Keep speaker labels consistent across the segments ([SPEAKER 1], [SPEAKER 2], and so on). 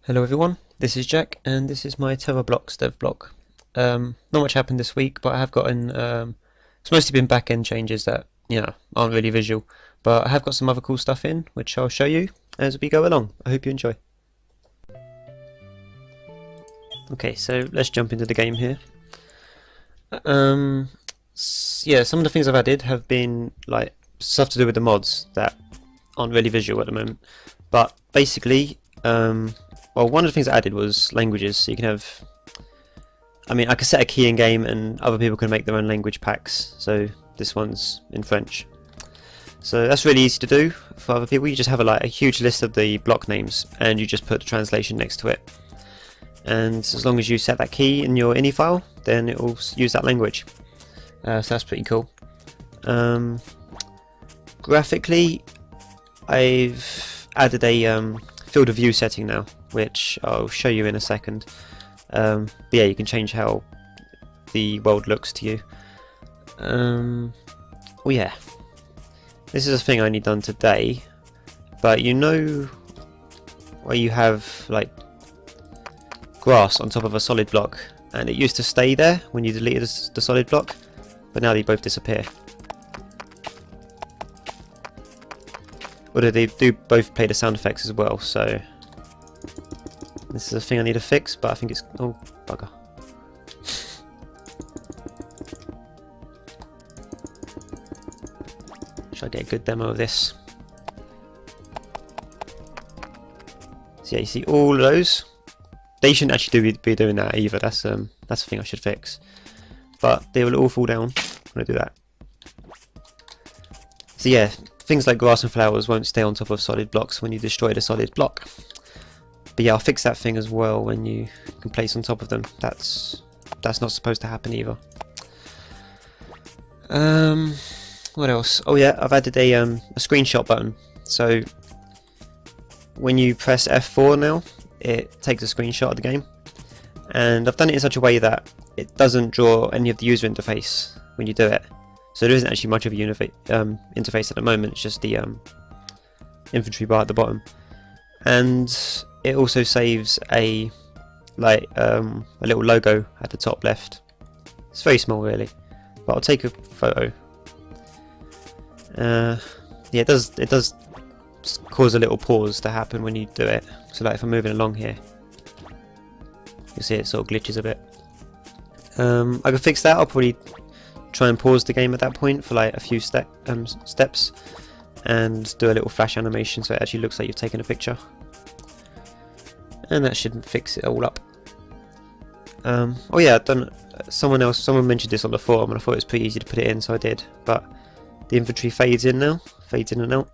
[SPEAKER 1] Hello everyone, this is Jack and this is my Terrablox devblog. Not much happened this week, but I have gotten, it's mostly been back-end changes that, aren't really visual, but I have got some other cool stuff in, which I'll show you as we go along. I hope you enjoy. Okay, so let's jump into the game here. Yeah, some of the things I've added have been like stuff to do with the mods that aren't really visual at the moment, but basically, well, one of the things I added was languages, so you can have, I could set a key in game and other people can make their own language packs, so this one's in French. So that's really easy to do for other people. You just have a huge list of the block names and you just put the translation next to it. And as long as you set that key in your ini file, then it will use that language. So that's pretty cool. Graphically, I've added a field of view setting now, which I'll show you in a second. But yeah, you can change how the world looks to you. Oh yeah, this is a thing I only done today, but you know where you have like grass on top of a solid block, and it used to stay there when you deleted the solid block, but now they both disappear. Although they do both play the sound effects as well, so this is a thing I need to fix, but I think it's... oh, bugger. Should I get a good demo of this? So yeah, you see all of those? They shouldn't actually be doing that either, that's a thing I should fix. But they will all fall down when I do that. So yeah, things like grass and flowers won't stay on top of solid blocks when you destroy the solid block. But yeah, I'll fix that thing as well when you can place on top of them. That's not supposed to happen either. What else? Oh yeah, I've added a screenshot button. So when you press F4 now, it takes a screenshot of the game. And I've done it in such a way that it doesn't draw any of the user interface when you do it. So there isn't actually much of a interface at the moment, it's just the inventory bar at the bottom. And it also saves a little logo at the top left. It's very small really, but I'll take a photo. Yeah, it does cause a little pause to happen when you do it. So like if I'm moving along here, you see it sort of glitches a bit. I can fix that. I'll probably try and pause the game at that point for like a few steps and do a little flash animation so it actually looks like you've taken a picture, and that should fix it all up. Oh yeah, someone mentioned this on the forum and I thought it was pretty easy to put it in, so I did. But the inventory fades in and out.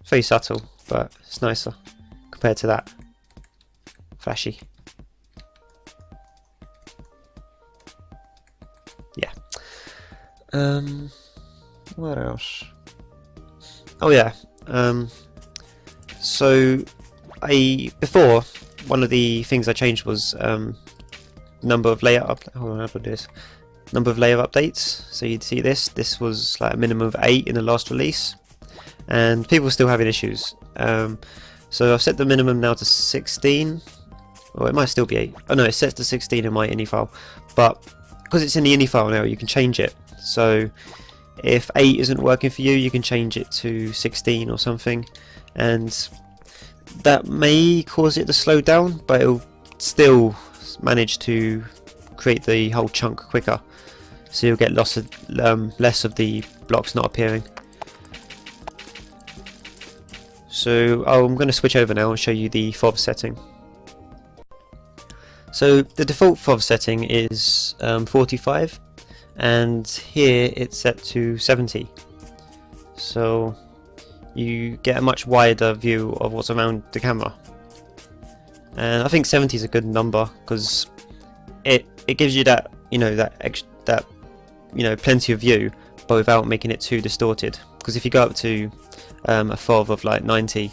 [SPEAKER 1] Very subtle, but it's nicer compared to that. Flashy. Yeah. What else? Oh yeah. So before, one of the things I changed was number of layer number of layer updates. So you'd see this was like a minimum of 8 in the last release, and people are still having issues. So I've set the minimum now to 16, or it might still be 8. Oh no, it's set to 16 in my ini file, but because it's in the ini file now, you can change it. So if 8 isn't working for you, you can change it to 16 or something, and that may cause it to slow down, but it'll still manage to create the whole chunk quicker, so you'll get less of the blocks not appearing. So I'm going to switch over now and show you the FOV setting. So the default FOV setting is 45, and here it's set to 70. So you get a much wider view of what's around the camera. And I think 70 is a good number because it gives you that plenty of view, but without making it too distorted. Because if you go up to a FOV of like 90,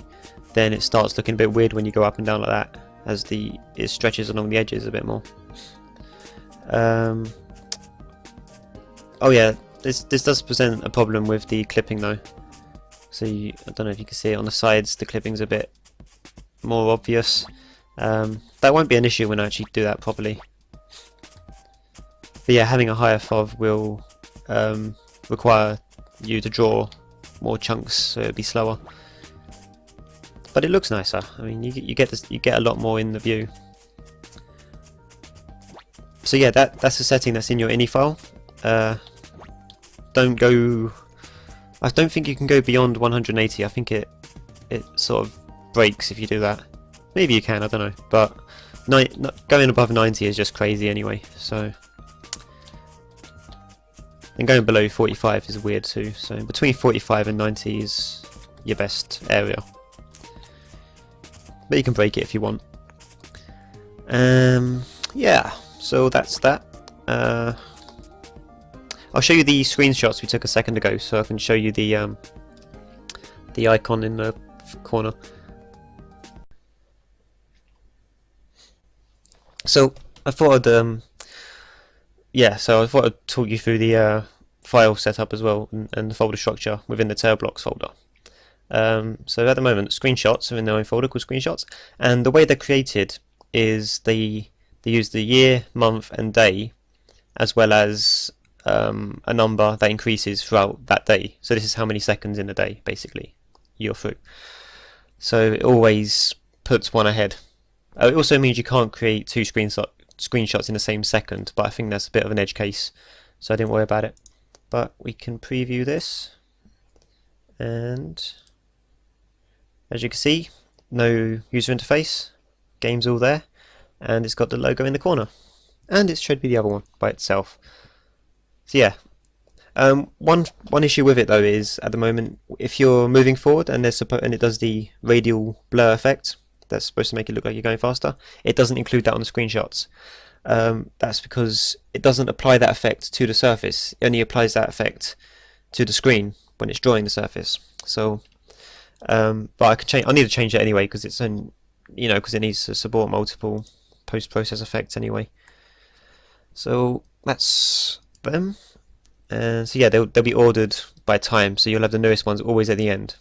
[SPEAKER 1] then it starts looking a bit weird when you go up and down like that, as it stretches along the edges a bit more. Oh yeah, this does present a problem with the clipping though. So I don't know if you can see it on the sides, the clipping's a bit more obvious. That won't be an issue when I actually do that properly. But yeah, having a higher FOV will require you to draw more chunks, so it'll be slower. But it looks nicer. I mean, you get a lot more in the view. So yeah, that's a setting that's in your ini file. Don't go. I don't think you can go beyond 180. I think it sort of breaks if you do that. Maybe you can, I don't know. But going above 90 is just crazy anyway. So, and going below 45 is weird too. So between 45 and 90 is your best area. But you can break it if you want. Yeah. So that's that. I'll show you the screenshots we took a second ago, so I can show you the icon in the corner. So I thought I'd talk you through the file setup as well, and the folder structure within the Terrablox folder. So at the moment, screenshots are in their own folder called screenshots, and the way they're created is they use the year, month, and day, as well as a number that increases throughout that day. So this is how many seconds in a day, basically, you're through. So it always puts one ahead. It also means you can't create two screenshots in the same second, but I think that's a bit of an edge case, so I didn't worry about it. But we can preview this, and as you can see, no user interface, game's all there, and it's got the logo in the corner, and it should be the other one by itself. So yeah, one issue with it though is at the moment, if you're moving forward and it does the radial blur effect that's supposed to make it look like you're going faster, it doesn't include that on the screenshots. That's because it doesn't apply that effect to the surface. It only applies that effect to the screen when it's drawing the surface. So, but I can change. I need to change it anyway because it's because it needs to support multiple post-process effects anyway. So that's them. And so yeah, they'll be ordered by time. So you'll have the newest ones always at the end,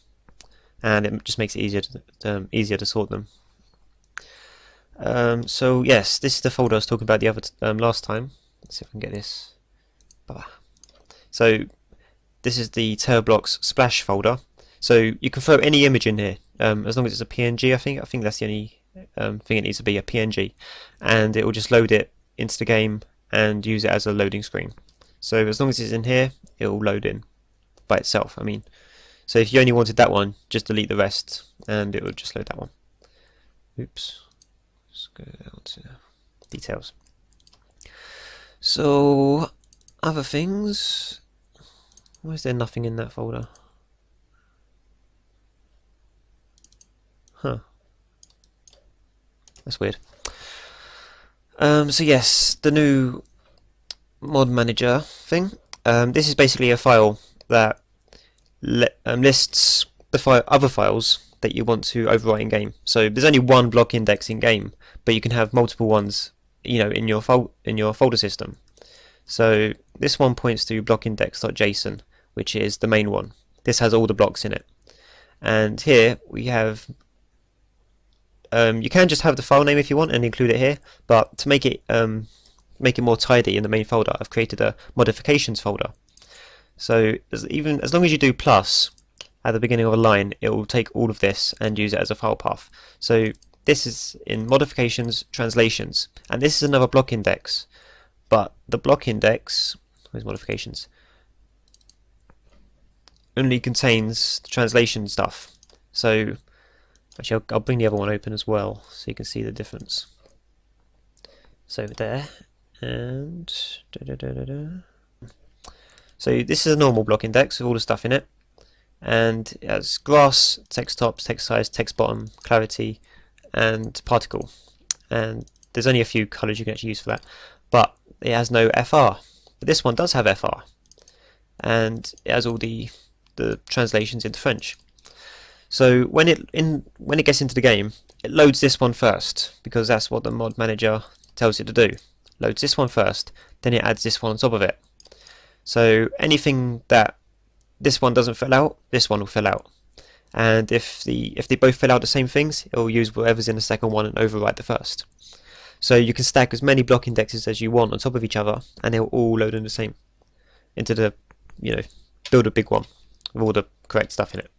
[SPEAKER 1] and it just makes it easier to sort them. So yes, this is the folder I was talking about the other last time. Let's see if I can get this. So this is the Terrablox splash folder. So you can throw any image in here, as long as it's a PNG. I think that's the only thing it needs to be, a PNG, and it will just load it into the game and use it as a loading screen. So as long as it's in here, it will load in by itself. I mean, so if you only wanted that one, just delete the rest, and it will just load that one. Oops. Let's go down to details. So other things. Why is there nothing in that folder? Huh. That's weird. So yes, the new mod manager thing. This is basically a file that lists the other files that you want to overwrite in game. So there's only one block index in game, but you can have multiple ones, in your folder system. So this one points to blockindex.json, which is the main one. This has all the blocks in it. And here we have. You can just have the file name if you want and include it here, but to make it more tidy in the main folder, I've created a modifications folder. So as long as you do plus at the beginning of a line, it will take all of this and use it as a file path. So this is in modifications translations, and this is another block index, but the block index, where's modifications, only contains the translation stuff. So actually, I'll bring the other one open as well, so you can see the difference. So over there, and so this is a normal block index with all the stuff in it, and it has grass, text tops, text size, text bottom, clarity, and particle. And there's only a few colors you can actually use for that, but it has no FR. But this one does have FR, and it has all the translations into French. So when it gets into the game, it loads this one first, because that's what the mod manager tells it to do. Loads this one first, then it adds this one on top of it. So anything that this one doesn't fill out, this one will fill out. and if they both fill out the same things, it will use whatever's in the second one and overwrite the first. So you can stack as many block indexes as you want on top of each other, and they'll all load in the same into the, build a big one with all the correct stuff in it.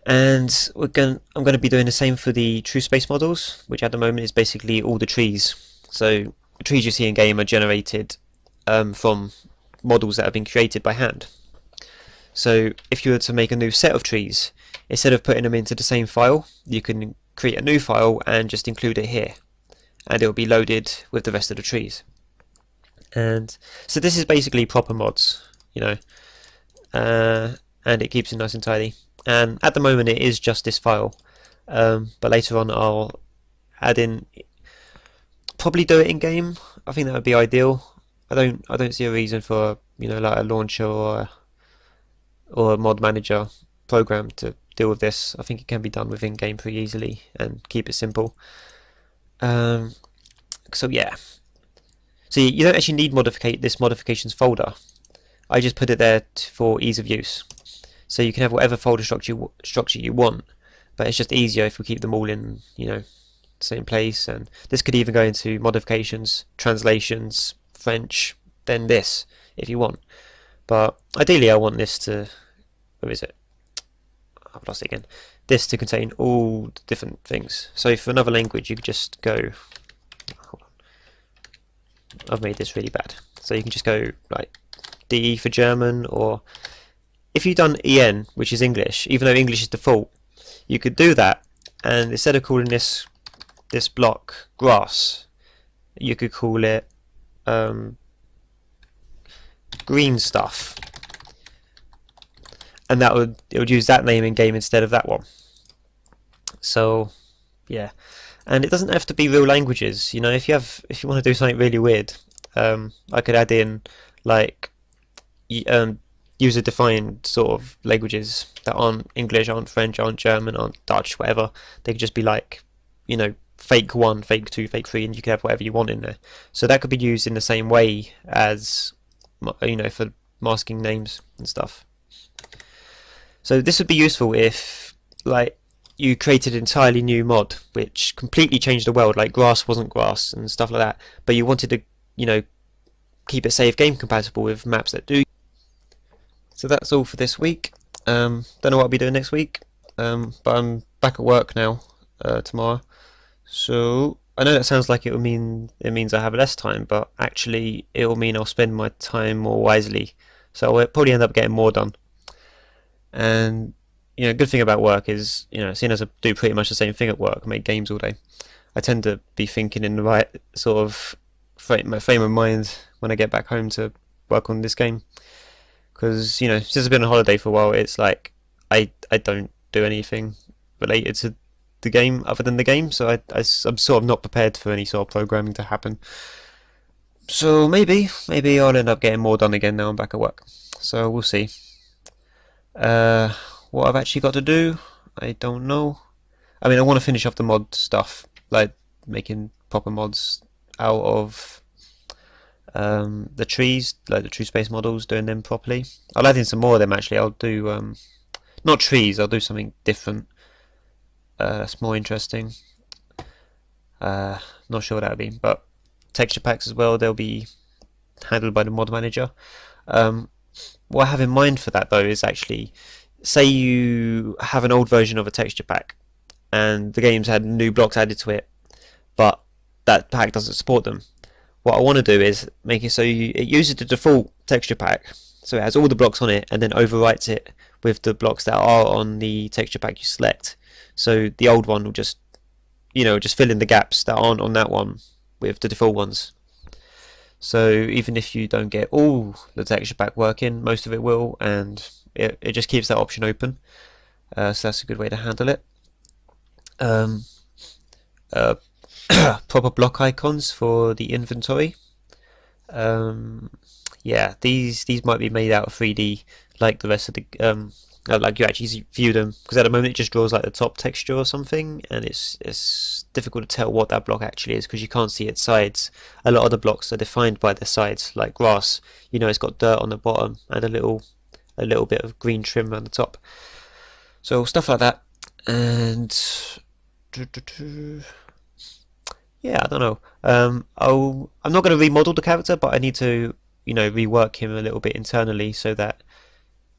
[SPEAKER 1] And I'm going to be doing the same for the true space models, which at the moment is basically all the trees. So the trees you see in game are generated from models that have been created by hand. So if you were to make a new set of trees, instead of putting them into the same file, you can create a new file and just include it here, and it will be loaded with the rest of the trees. And so this is basically proper mods, and it keeps it nice and tidy. And at the moment it is just this file, but later on I'll add in, probably do it in game. I think that would be ideal. I don't see a reason for like a launcher or a mod manager program to deal with this. I think it can be done within game pretty easily and keep it simple. So yeah, so you don't actually need this modifications folder. I just put it there for ease of use. So you can have whatever folder structure you want, but it's just easier if we keep them all in the same place. And this could even go into modifications, translations, French, then this if you want. But ideally I want this to, where is it? I've lost it again. This to contain all different things. So for another language you could just go, hold on, I've made this really bad. So you can just go like DE for German, or if you've done EN, which is English, even though English is default, you could do that, and instead of calling this block grass, you could call it green stuff, and it would use that name in game instead of that one. So yeah, and it doesn't have to be real languages. If you want to do something really weird, I could add in like user-defined sort of languages that aren't English, aren't French, aren't German, aren't Dutch, whatever. They could just be like, fake 1, fake 2, fake 3, and you could have whatever you want in there. So that could be used in the same way as, for masking names and stuff. So this would be useful if, like, you created an entirely new mod which completely changed the world, like grass wasn't grass and stuff like that, but you wanted to, keep it save game compatible with maps that do. So that's all for this week. Don't know what I'll be doing next week, but I'm back at work now tomorrow. So I know that sounds like it means I have less time, but actually it will mean I'll spend my time more wisely. So I'll probably end up getting more done. And good thing about work is, seeing as I do pretty much the same thing at work, make games all day, I tend to be thinking in the right sort of frame of mind when I get back home to work on this game. Because since I've been on holiday for a while, it's like I don't do anything related to the game other than the game, so I'm sort of not prepared for any sort of programming to happen. So maybe I'll end up getting more done again now I'm back at work. So we'll see. What I've actually got to do, I don't know. I mean, I want to finish off the mod stuff, like making proper mods out of the trees, like the true space models, doing them properly. I'll add in some more of them actually. I'll do not trees, I'll do something different. That's more interesting. Not sure what that would be, but texture packs as well, they'll be handled by the mod manager. What I have in mind for that though is actually, say you have an old version of a texture pack and the game's had new blocks added to it, but that pack doesn't support them. What I want to do is make it so it uses the default texture pack, so it has all the blocks on it, and then overwrites it with the blocks that are on the texture pack you select. So the old one will just, just fill in the gaps that aren't on that one with the default ones. So even if you don't get all the texture pack working, most of it will, and it just keeps that option open. So that's a good way to handle it. Proper block icons for the inventory. Yeah, these might be made out of 3D like the rest of the like you actually view them, because at the moment it just draws like the top texture or something, and it's difficult to tell what that block actually is because you can't see its sides. A lot of the blocks are defined by their sides, like grass, it's got dirt on the bottom and a little bit of green trim around the top. So stuff like that, and yeah, I don't know. I'm not going to remodel the character, but I need to, rework him a little bit internally so that,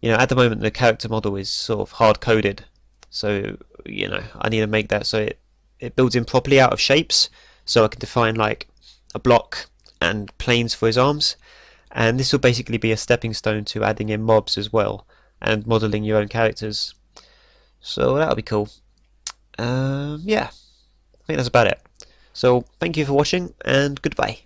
[SPEAKER 1] at the moment the character model is sort of hard coded. So, I need to make that so it builds in properly out of shapes, so I can define like a block and planes for his arms. And this will basically be a stepping stone to adding in mobs as well and modeling your own characters. So that'll be cool. Yeah, I think that's about it. So thank you for watching and goodbye.